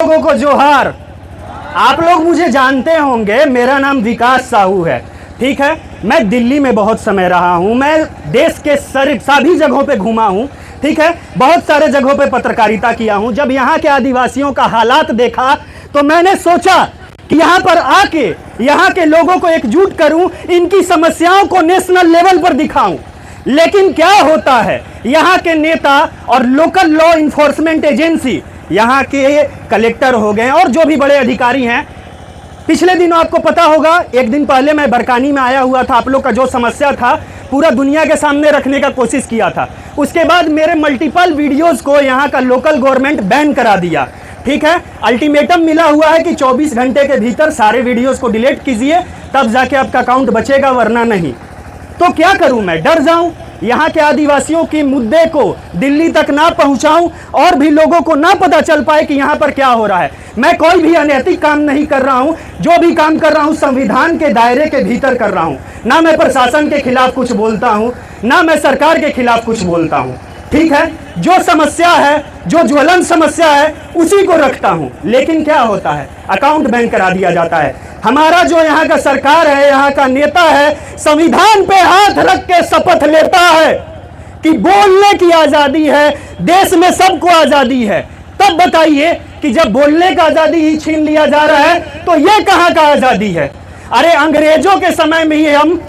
लोगों को जोहार। आप लोग मुझे जानते होंगे, मेरा नाम विकास साहू है। ठीक है, मैं दिल्ली में बहुत समय रहा हूं, मैं देश के सभी जगहों पे घूमा हूं। ठीक है, बहुत सारे जगहों पे पत्रकारिता किया हूं। जब यहाँ के आदिवासियों का हालात देखा तो मैंने सोचा कि यहाँ पर आके यहाँ के लोगों को एकजुट करूं, इनकी समस्याओं को नेशनल लेवल पर दिखाऊं। लेकिन क्या होता है, यहाँ के नेता और लोकल लॉ इन्फोर्समेंट एजेंसी, यहाँ के कलेक्टर हो गए और जो भी बड़े अधिकारी हैं, पिछले दिनों आपको पता होगा, एक दिन पहले मैं बरकानी में आया हुआ था। आप लोग का जो समस्या था पूरा दुनिया के सामने रखने का कोशिश किया था। उसके बाद मेरे मल्टीपल वीडियोस को यहाँ का लोकल गवर्नमेंट बैन करा दिया। ठीक है, अल्टीमेटम मिला हुआ है कि 24 घंटे के भीतर सारे वीडियोस को डिलीट कीजिए, तब जाके आपका अकाउंट बचेगा, वरना नहीं। तो क्या करूं, मैं डर जाऊं, यहाँ के आदिवासियों के मुद्दे को दिल्ली तक ना पहुंचाऊं और भी लोगों को ना पता चल पाए कि यहाँ पर क्या हो रहा है। मैं कोई भी अनैतिक काम नहीं कर रहा हूं, जो भी काम कर रहा हूं संविधान के दायरे के भीतर कर रहा हूं। ना मैं प्रशासन के खिलाफ कुछ बोलता हूं, ना मैं सरकार के खिलाफ कुछ बोलता हूं। ठीक है, जो समस्या है, जो ज्वलन समस्या है, उसी को रखता हूं। लेकिन क्या होता है, अकाउंट बैन करा दिया जाता है। हमारा जो यहाँ का सरकार है, यहाँ का नेता है, संविधान पे हाथ रख के शपथ लेता है कि बोलने की आजादी है, देश में सबको आजादी है। तब बताइए कि जब बोलने का आजादी ही छीन लिया जा रहा है तो ये कहाँ का आजादी है। अरे अंग्रेजों के समय में ही हम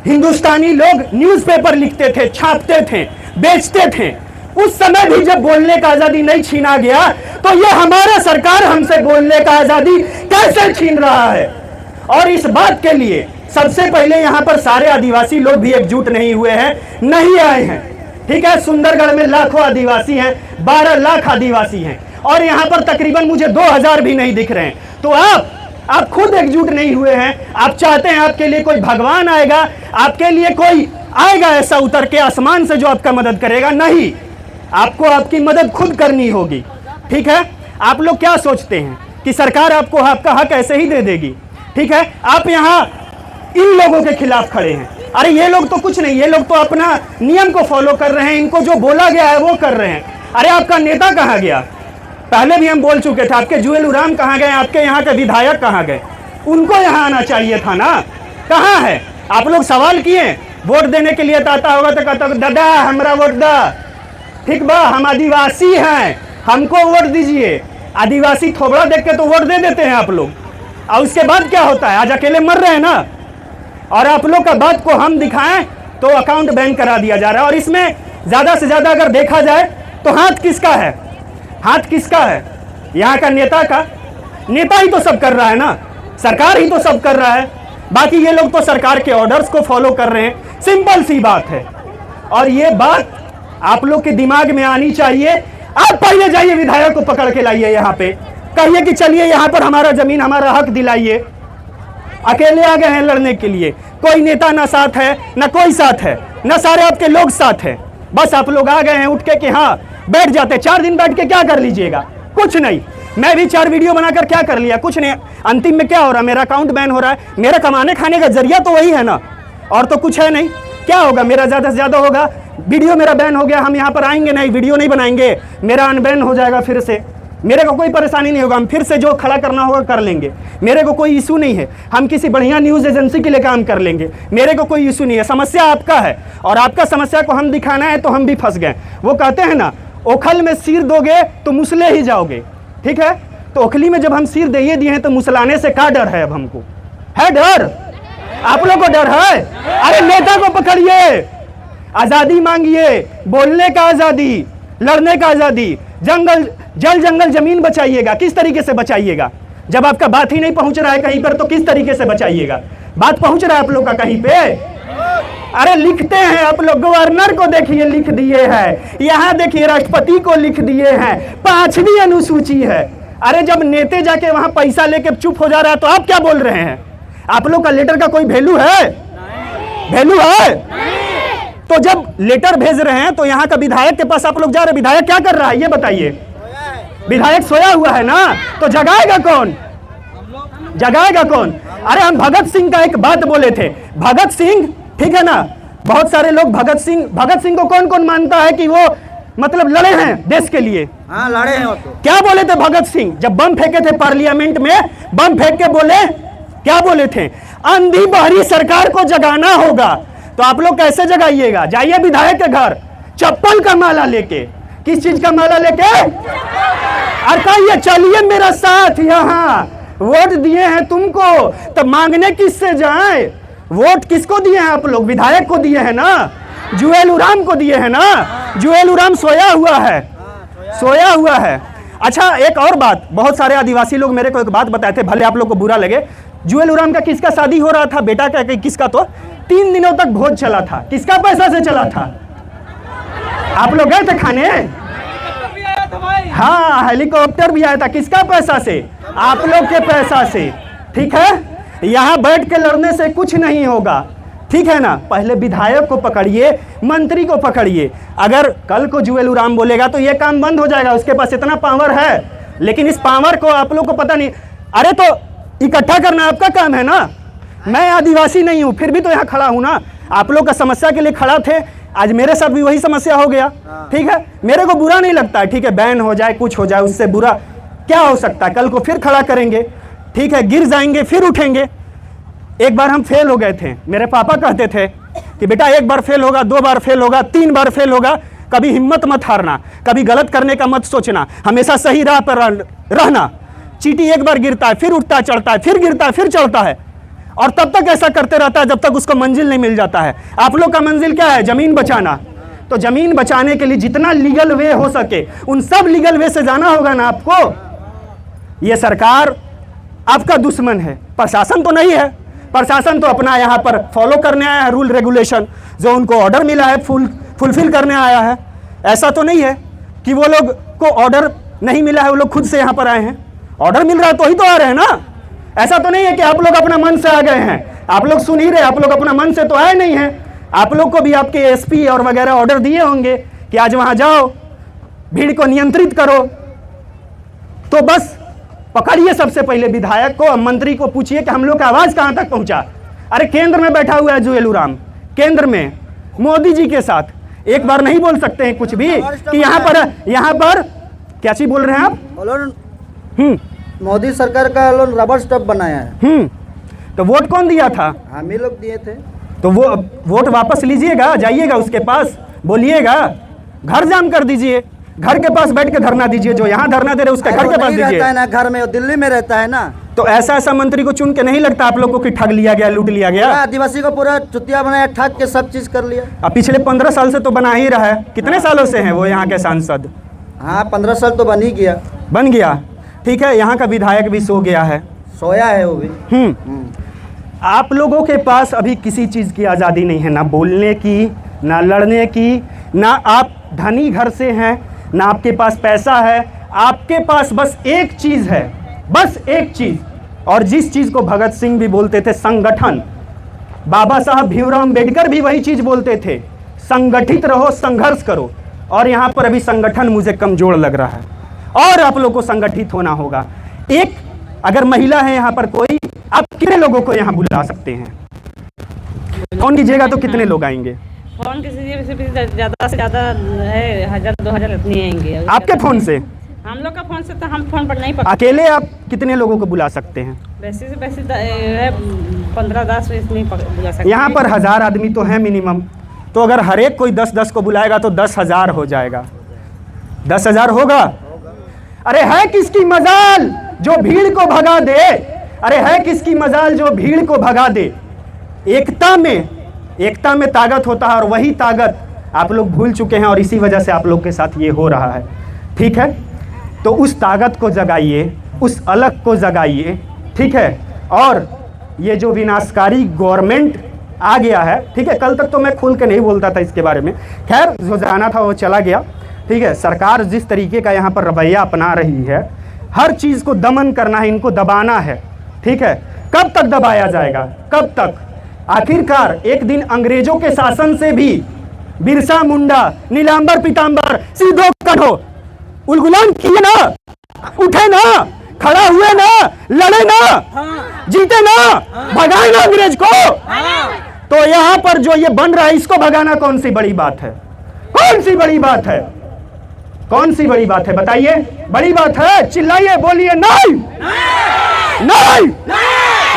हिंदुस्तानी लोग न्यूज़पेपर लिखते थे, छापते थे, बेचते थे। उस समय भी जब बोलने का आजादी नहीं छीना गया तो ये हमारा सरकार हमसे बोलने का आजादी कैसे छीन रहा है। और इस बात के लिए सबसे पहले यहाँ पर सारे आदिवासी लोग भी एकजुट नहीं हुए हैं, नहीं आए हैं। ठीक है, सुंदरगढ़ में लाखों आदिवासी हैं, 12 लाख आदिवासी हैं और यहाँ पर तकरीबन मुझे 2000 भी नहीं दिख रहे हैं। तो आप खुद एकजुट नहीं हुए हैं। आप चाहते हैं आपके लिए कोई भगवान आएगा, आपके लिए कोई आएगा ऐसा उतर के आसमान से जो आपका मदद करेगा। नहीं, आपको आपकी मदद खुद करनी होगी। ठीक है, आप लोग क्या सोचते हैं कि सरकार आपको आपका हक ऐसे ही दे देगी। ठीक है, आप यहाँ इन लोगों के खिलाफ खड़े हैं। अरे ये लोग तो कुछ नहीं, ये लोग तो अपना नियम को फॉलो कर रहे हैं, इनको जो बोला गया है वो कर रहे हैं। अरे आपका नेता कहाँ गया? पहले भी हम बोल चुके थे, आपके जुएल उराम कहाँ गए, आपके यहाँ के विधायक कहाँ गए? उनको यहाँ आना चाहिए था ना, कहाँ है? आप लोग सवाल किए, वोट देने के लिए आता होगा तो कहता दादा हमारा वोट दा। ठीक बा, हम आदिवासी हैं, हमको वोट दीजिए। आदिवासी थोबड़ा देख के तो वोट दे देते हैं आप लोग, और उसके बाद क्या होता है, आज अकेले मर रहे हैं ना। और आप लोग का बात को हम दिखाएं तो अकाउंट बैन करा दिया जा रहा है। और इसमें ज़्यादा से ज़्यादा अगर देखा जाए तो हाथ किसका है? हाथ किसका है? यहाँ का नेता का। नेता ही तो सब कर रहा है ना, सरकार ही तो सब कर रहा है। बाकी ये लोग तो सरकार के ऑर्डर्स को फॉलो कर रहे हैं। सिंपल सी बात है, और ये बात आप लोग के दिमाग में आनी चाहिए। आप पहले जाइए, विधायक को पकड़ के लाइए यहाँ पे, कहिए कि चलिए यहाँ पर हमारा जमीन, हमारा हक दिलाइए। अकेले आ गए हैं लड़ने के लिए, कोई नेता ना साथ है, ना कोई साथ है, ना सारे आपके लोग साथ है। बस आप लोग आ गए हैं उठ के कि हाँ बैठ जाते। 4 दिन बैठ के क्या कर लीजिएगा? कुछ नहीं। मैं भी 4 वीडियो बनाकर क्या कर लिया? कुछ नहीं। अंतिम में क्या हो रहा है? मेरा अकाउंट बैन हो रहा है। मेरा कमाने खाने का जरिया तो वही है ना, और तो कुछ है नहीं। क्या होगा? मेरा ज़्यादा से ज़्यादा होगा वीडियो मेरा बैन हो गया, हम यहाँ पर आएंगे नहीं, वीडियो नहीं बनाएंगे, मेरा अनबैन हो जाएगा फिर से। मेरे को कोई परेशानी नहीं होगा, हम फिर से जो खड़ा करना होगा कर लेंगे। मेरे को कोई इशू नहीं है, हम किसी बढ़िया न्यूज़ एजेंसी के लिए काम कर लेंगे, मेरे को कोई इशू नहीं है। समस्या आपका है और आपका समस्या को हम दिखाना है तो हम भी फंस गए। वो कहते हैं ना, ओखल में सिर दोगे तो मुसले ही जाओगे। ठीक है, तो ओखली में जब हम सिर दे दिए हैं तो मुसलाने से क्या डर है? अब हमको है डर? आप लोग को डर है? अरे नेता को पकड़िए, आज़ादी मांगिए, बोलने का आज़ादी, लड़ने का आज़ादी। जल जंगल जमीन बचाइएगा। किस तरीके से बचाइएगा? जब आपका बात ही नहीं पहुंच रहा है कहीं पर तो किस तरीके से बचाइएगा? बात पहुंच रहा है आप लोग का कहीं पे? अरे लिखते हैं आप लोग, गवर्नर को देखिए लिख दिए हैं, यहाँ देखिए राष्ट्रपति को लिख दिए हैं, 5वीं अनुसूची है। अरे जब नेते जाके वहां पैसा लेके चुप हो जा रहा है तो आप क्या बोल रहे हैं? आप लोग का लेटर का कोई वैल्यू है? वैल्यू है? तो जब लेटर भेज रहे हैं तो यहाँ का विधायक के पास आप लोग जा रहे हैं, विधायक क्या कर रहा है ये बताइए? विधायक सोया हुआ है ना, तो जगाएगा कौन? जगाएगा कौन? अरे हम भगत सिंह का एक बात बोले थे, भगत सिंह, ठीक है ना, बहुत सारे लोग भगत सिंह को कौन कौन मानता है कि वो मतलब लड़े हैं देश के लिए। हाँ लड़े हैं वो तो। क्या बोले थे भगत सिंह जब बम फेंके थे पार्लियामेंट में? बम फेंक के बोले, क्या बोले थे? अंधी बहरी सरकार को जगाना होगा। तो आप लोग कैसे जगाइएगा? जाइए विधायक के घर चप्पल का माला लेके। किस चीज का माला लेके? और कहिए चलिए मेरा साथ, यहाँ वोट दिए हैं तुमको, तो मांगने किससे जाए? वोट किसको दिए हैं आप लोग? विधायक को दिए हैं ना, जुएल उराम को दिए हैं ना। जुएल उराम सोया हुआ है, सोया हुआ है। अच्छा एक और बात, बहुत सारे आदिवासी लोग मेरे को एक बात बताए थे, भले आप लोग को बुरा लगे। जुएल उराम का किसका शादी हो रहा था? बेटा का किसका? तो 3 दिनों तक भोज चला था। किसका पैसा से चला था? आप लोग गए थे खाने? हाँ हेलीकॉप्टर भी आया था। किसका पैसा से? आप लोग के पैसा से। ठीक है, यहाँ बैठ के लड़ने से कुछ नहीं होगा, ठीक है ना। पहले विधायक को पकड़िए, मंत्री को पकड़िए। अगर कल को जुएल उराम बोलेगा तो ये काम बंद हो जाएगा, उसके पास इतना पावर है। लेकिन इस पावर को आप लोग को पता नहीं। अरे तो इकट्ठा करना आपका काम है ना। मैं आदिवासी नहीं हूँ, फिर भी तो यहाँ खड़ा हूँ ना। आप लोग का समस्या के लिए खड़ा थे, आज मेरे साथ भी वही समस्या हो गया। ठीक है, मेरे को बुरा नहीं लगता है, ठीक है, बैन हो जाए कुछ हो जाए, उससे बुरा क्या हो सकता है? कल को फिर खड़ा करेंगे, ठीक है, गिर जाएंगे फिर उठेंगे। एक बार हम फेल हो गए थे, मेरे पापा कहते थे कि बेटा एक बार फेल होगा, 2 बार फेल होगा, 3 बार फेल होगा, कभी हिम्मत मत हारना, कभी गलत करने का मत सोचना, हमेशा सही राह पर रहना। चींटी एक बार गिरता है, फिर उठता है, चढ़ता है, फिर गिरता है, फिर चढ़ता है, और तब तक ऐसा करते रहता है जब तक उसको मंजिल नहीं मिल जाता है। आप लोग का मंजिल क्या है? जमीन बचाना। तो जमीन बचाने के लिए जितना लीगल वे हो सके उन सब लीगल वे से जाना होगा ना आपको। ये सरकार आपका दुश्मन है, प्रशासन तो नहीं है। प्रशासन तो अपना यहाँ पर फॉलो करने आया है रूल रेगुलेशन, जो उनको ऑर्डर मिला है फुलफिल करने आया है। ऐसा तो नहीं है कि वो लोग को ऑर्डर नहीं मिला है, वो लोग खुद से यहाँ पर आए हैं। ऑर्डर मिल रहा है तो ही तो आ रहे हैं ना। ऐसा तो नहीं है कि आप लोग अपना मन से आ गए हैं। आप लोग सुन ही रहे, आप लोग अपना मन से तो आए नहीं हैं। आप लोग को भी आपके एसपी और वगैरह ऑर्डर दिए होंगे कि आज वहाँ जाओ, भीड़ को नियंत्रित करो। तो बस पकड़िए सबसे पहले विधायक को, मंत्री को पूछिए कि हम लोग का आवाज़ कहाँ तक पहुँचा। अरे केंद्र में बैठा हुआ है जुएल उराम, केंद्र में मोदी जी के साथ। एक बार नहीं बोल सकते हैं कुछ भी कि यहाँ पर क्या चीज बोल रहे हैं आप? मोदी सरकार का रबर स्टंप बनाया है। तो वोट कौन दिया था? हम ही लोग दिए थे। तो वो वोट वापस लीजिएगा, जाइएगा उसके पास, बोलिएगा, घर जाम कर दीजिए, घर के पास बैठ के धरना दीजिए। जो यहाँ धरना दे रहे उसके घर के पास दीजिए। रहता है ना घर में, वो दिल्ली में रहता है ना। तो ऐसा मंत्री को चुन के नहीं लगता आप लोग को कि ठग लिया गया, लूट लिया गया? आदिवासी को पूरा चुतिया बनाया, ठग के सब चीज कर लिया। अब पिछले 15 साल से तो बना ही रहा है। कितने सालों से हैं वो यहाँ के सांसद? हाँ 15 साल तो बन ही गया, बन गया। ठीक है, यहाँ का विधायक भी सो गया है, सोया है वो भी। आप लोगों के पास अभी किसी चीज़ की आज़ादी नहीं है, ना बोलने की, ना लड़ने की, ना आप धनी घर से हैं, ना आपके पास पैसा है। आपके पास बस एक चीज़ है, बस एक चीज़, और जिस चीज़ को भगत सिंह भी बोलते थे, संगठन। बाबा साहब भीमराव अम्बेडकर भी वही चीज़ बोलते थे, संगठित रहो, संघर्ष करो। और यहाँ पर अभी संगठन मुझे कमज़ोर लग रहा है और आप लोग को संगठित होना होगा। एक अगर महिला है यहाँ पर कोई, आप कितने लोगों को यहाँ बुला सकते हैं? फोन कीजिएगा तो कितने लोग आएंगे? फोन किसी से ज़्यादा से ज़्यादा है 1000-2000 इतनी आएंगे। आपके फोन से? हम लोग का फोन से तो हम फोन पर नहीं पकड़। अकेले आप कितने लोगों को बुला सकते हैं? वैसे से वैसे है 15-10 नहीं बुला सकते। यहाँ पर 1000 आदमी तो है मिनिमम, तो अगर हर एक कोई 10-10 को बुलाएगा तो 10,000 हो जाएगा। 10,000 होगा? अरे है किसकी मजाल जो भीड़ को भगा दे? अरे है किसकी मजाल जो भीड़ को भगा दे? एकता में ताकत होता है, और वही ताकत आप लोग भूल चुके हैं, और इसी वजह से आप लोग के साथ ये हो रहा है। ठीक है, तो उस ताकत को जगाइए, उस अलग को जगाइए, ठीक है। और ये जो विनाशकारी गवर्नमेंट आ गया है, ठीक है, कल तक तो मैं खुल के नहीं बोलता था इसके बारे में, खैर जो जाना था वो चला गया। ठीक है, सरकार जिस तरीके का यहाँ पर रवैया अपना रही है, हर चीज़ को दमन करना है, इनको दबाना है। ठीक है, कब तक दबाया जाएगा? कब तक? आखिरकार एक दिन अंग्रेजों के शासन से भी बिरसा मुंडा, नीलांबर पीतांबर, सीधो कठो उलगुलान किए ना, उठे ना, खड़ा हुए ना, लड़े ना, जीते ना, भगाए ना अंग्रेज को। तो यहाँ पर जो ये बन रहा है, इसको भगाना कौन सी बड़ी बात है? कौन सी बड़ी बात है? कौन सी बड़ी बात है बताइए? बड़ी बात है, चिल्लाइए, बोलिए नहीं नहीं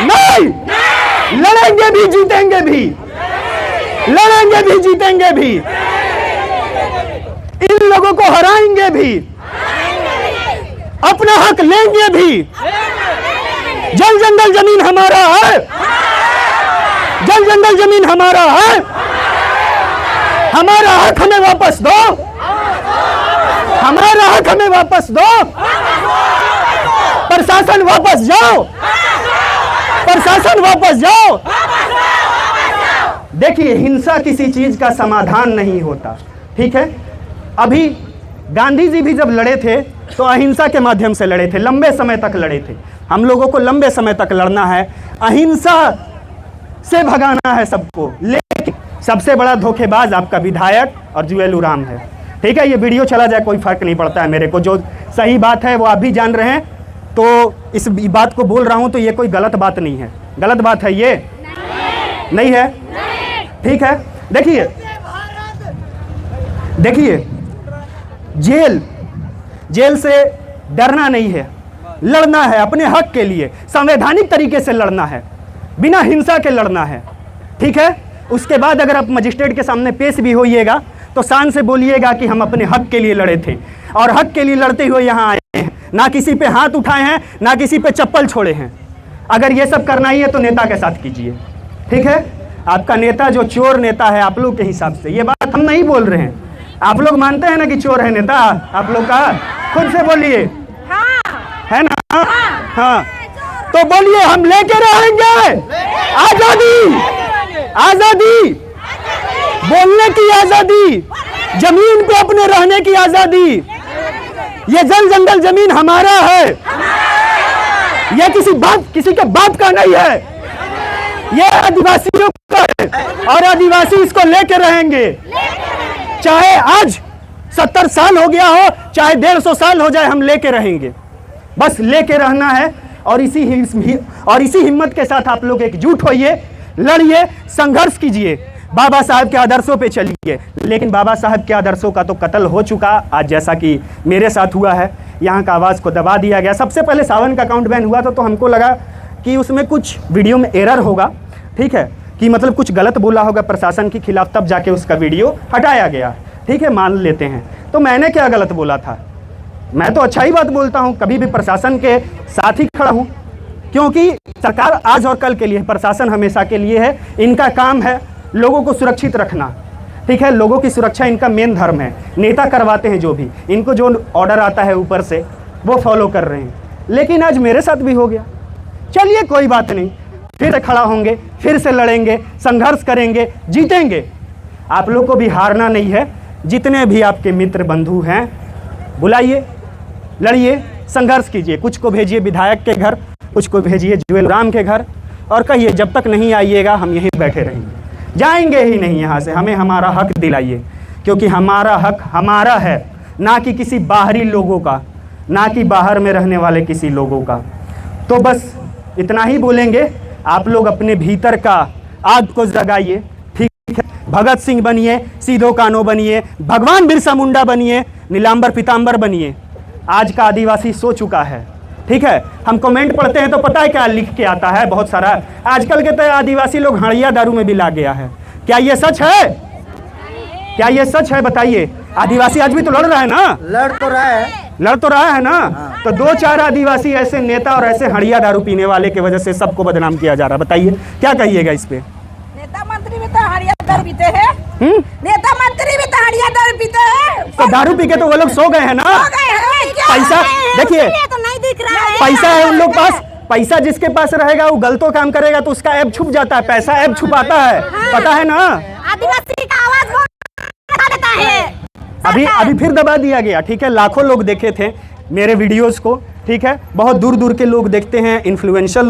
नहीं। लड़ेंगे भी जीतेंगे भी, लड़ेंगे भी जीतेंगे भी, इन लोगों को हराएंगे भी, अपना हक लेंगे भी। जल जंगल जमीन हमारा है, जल जंगल जमीन हमारा है, हमारा हक हमें वापस दो, हमारा हक हमें वापस दो। प्रशासन वापस जाओ, प्रशासन वापस जाओ। देखिए, हिंसा किसी चीज का समाधान नहीं होता, ठीक है। अभी गांधी जी भी जब लड़े थे तो अहिंसा के माध्यम से लड़े थे, लंबे समय तक लड़े थे। हम लोगों को लंबे समय तक लड़ना है, अहिंसा से भगाना है सबको। लेकिन सबसे बड़ा धोखेबाज आपका विधायक और जुएल ओराम है, ठीक है। ये वीडियो चला जाए कोई फर्क नहीं पड़ता है मेरे को, जो सही बात है वो आप भी जान रहे हैं, तो इस बात को बोल रहा हूं तो ये कोई गलत बात नहीं है। गलत बात है ये? नहीं है, ठीक है। देखिए देखिए, जेल से डरना नहीं है, लड़ना है अपने हक के लिए, संवैधानिक तरीके से लड़ना है, बिना हिंसा के लड़ना है, ठीक है। उसके बाद अगर आप मजिस्ट्रेट के सामने पेश भी होइएगा तो शान से बोलिएगा कि हम अपने हक के लिए लड़े थे और हक के लिए लड़ते हुए यहाँ आए हैं, ना किसी पे हाथ उठाए हैं, ना किसी पे चप्पल छोड़े हैं। अगर ये सब करना ही है तो नेता के साथ कीजिए, ठीक है। आपका नेता जो चोर नेता है आप लोग के हिसाब से, ये बात हम नहीं बोल रहे हैं, आप लोग मानते हैं ना कि चोर है नेता आप लोग का? खुद से बोलिए, है ना? हाँ, तो बोलिए हम लेके रहेंगे आजादी, आजादी, बोलने की आजादी, जमीन पे अपने रहने की आजादी। ये जल जंगल जमीन हमारा है, ये किसी के बाप का नहीं है, ये आदिवासियों का है और आदिवासी इसको लेके रहेंगे। चाहे आज 70 साल हो गया हो, चाहे 150 साल हो जाए, हम लेके रहेंगे। बस लेके रहना है और इसी हिम्मत के साथ आप लोग एकजुट होइए, लड़िए, संघर्ष कीजिए, बाबा साहब के आदर्शों पे चलिए। लेकिन बाबा साहब के आदर्शों का तो कत्ल हो चुका आज, जैसा कि मेरे साथ हुआ है। यहाँ का आवाज़ को दबा दिया गया। सबसे पहले सावन का अकाउंट बैन हुआ था तो हमको लगा कि उसमें कुछ वीडियो में एरर होगा, ठीक है, कि मतलब कुछ गलत बोला होगा प्रशासन के खिलाफ, तब जाके उसका वीडियो हटाया गया, ठीक है, मान लेते हैं। तो मैंने क्या गलत बोला था? मैं तो अच्छा ही बात बोलता हूँ, कभी भी प्रशासन के साथ ही खड़ा हूँ, क्योंकि सरकार आज और कल के लिए, प्रशासन हमेशा के लिए है। इनका काम है लोगों को सुरक्षित रखना, ठीक है, लोगों की सुरक्षा इनका मेन धर्म है। नेता करवाते हैं जो भी, इनको जो ऑर्डर आता है ऊपर से वो फॉलो कर रहे हैं। लेकिन आज मेरे साथ भी हो गया, चलिए कोई बात नहीं, फिर से खड़ा होंगे, फिर से लड़ेंगे, संघर्ष करेंगे, जीतेंगे। आप लोग को भी हारना नहीं है। जितने भी आपके मित्र बंधु हैं बुलाइए, लड़िए, संघर्ष कीजिए। कुछ को भेजिए विधायक के घर, कुछ को भेजिए जुएल ओराम के घर और कहिए जब तक नहीं आइएगा हम यहीं बैठे रहेंगे, जाएंगे ही नहीं यहाँ से। हमें हमारा हक दिलाइए, क्योंकि हमारा हक हमारा है, ना कि किसी बाहरी लोगों का, ना कि बाहर में रहने वाले किसी लोगों का। तो बस इतना ही बोलेंगे। आप लोग अपने भीतर का आग को जगाइए, ठीक है। भगत सिंह बनिए, सीधो कान्हो बनिए, भगवान बिरसा मुंडा बनिए, नीलांबर पीताम्बर बनिए। आज का आदिवासी सो चुका है, ठीक है। हम कमेंट पढ़ते हैं तो पता है क्या लिख के आता है, बहुत सारा। आजकल के तो आदिवासी लोग हड़िया दारू में भी ला गया है। क्या ये सच है? क्या ये सच है बताइए? आदिवासी आज भी तो लड़ रहा है ना, लड़ तो रहा है ना। तो 2-4 आदिवासी ऐसे नेता और ऐसे हड़िया दारू पीने वाले की वजह से सबको बदनाम किया जा रहा है। बताइए क्या कहिएगा इस पे? नेता मंत्री भी तो हड़िया दारू पीते हैं। नेता मंत्री भी तो हड़िया दारू पीते हैं। तो दारू पी के तो वो लोग सो गए हैं ना। पैसा देखिए, तो नहीं दिख रहा है। पैसा है उन लोग पास, पैसा जिसके पास रहेगा वो गलतों काम करेगा तो उसका ऐब छुप जाता है। पैसा ऐब छुपाता है, पता है ना। आदिवासी का आवाज बहुत देता है। अभी फिर दबा दिया गया, ठीक है। लाखों लोग देखे थे मेरे वीडियोस को, ठीक है। बहुत दूर दूर के लोग देखते हैं, इन्फ्लुएंसर लोग